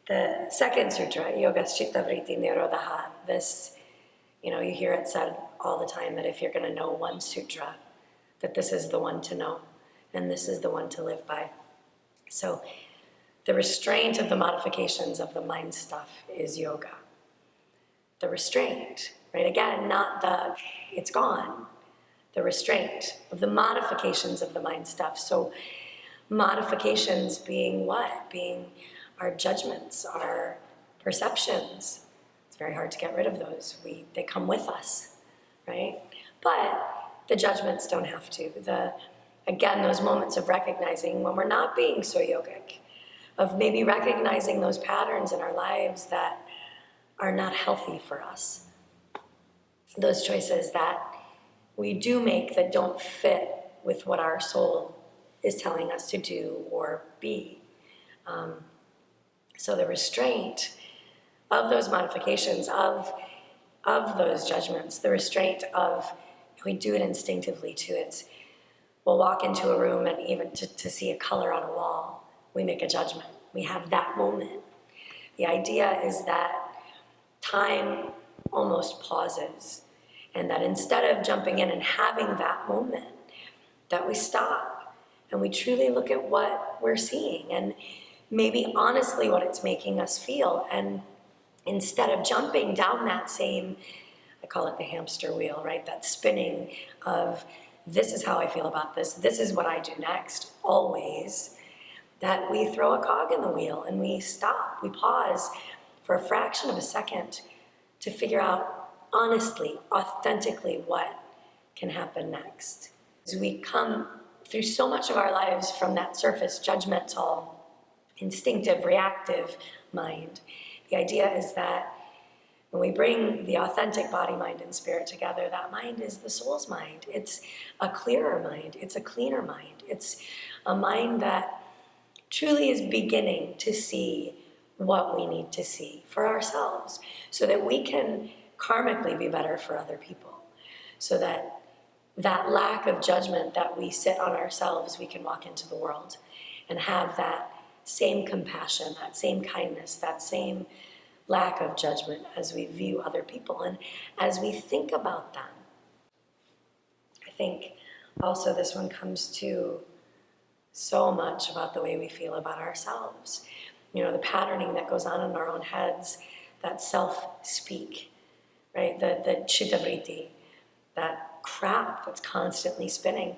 The second sutra, Yoga Chitta Vritti Nirodha, this, you hear it said all the time that if you're going to know one sutra, that this is the one to know, and this is the one to live by. So the restraint of the modifications of the mind stuff is yoga. The restraint, right? Again, not the, it's gone. The restraint of the modifications of the mind stuff. So modifications being what? Being our judgments, our perceptions. It's very hard to get rid of those. They come with us, right? But the judgments don't have to. Again, those moments of recognizing when we're not being so yogic, of maybe recognizing those patterns in our lives that are not healthy for us. Those choices that we do make that don't fit with what our soul is telling us to do or be. So the restraint of those modifications, of those judgments, the restraint of, we do it instinctively too. We'll walk into a room and even to see a color on a wall, we make a judgment. We have that moment. The idea is that time almost pauses, and that instead of jumping in and having that moment, that we stop and we truly look at what we're seeing and maybe honestly what it's making us feel. And instead of jumping down that same, I call it the hamster wheel, right? That spinning of, this is how I feel about this is what I do next, always, that we throw a cog in the wheel and we stop, we pause for a fraction of a second to figure out honestly, authentically what can happen next. As we come through so much of our lives from that surface, judgmental, instinctive, reactive mind, the idea is that when we bring the authentic body, mind, and spirit together, that mind is the soul's mind. It's a clearer mind. It's a cleaner mind. It's a mind that truly is beginning to see what we need to see for ourselves so that we can karmically be better for other people. So that lack of judgment that we sit on ourselves, we can walk into the world and have that same compassion, that same kindness, that same lack of judgment as we view other people and as we think about them. I think also this one comes to so much about the way we feel about ourselves. The patterning that goes on in our own heads, that self-speak, right? The chitta vritti, that crap that's constantly spinning.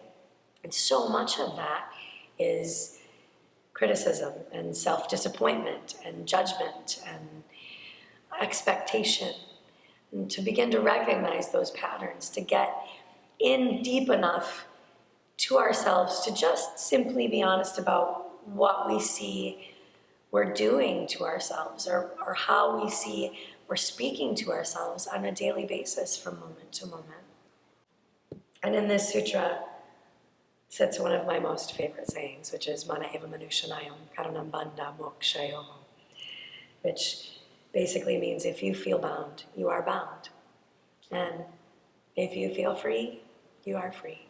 And so much of that is criticism and self-disappointment and judgment and expectation. And to begin to recognize those patterns, to get in deep enough to ourselves to just simply be honest about what we see we're doing to ourselves or how we see we're speaking to ourselves on a daily basis from moment to moment. And in this sutra sits one of my most favorite sayings, which is Mana eva manushanayam karanam bandha mokshayoho, which basically means if you feel bound, you are bound. And if you feel free, you are free.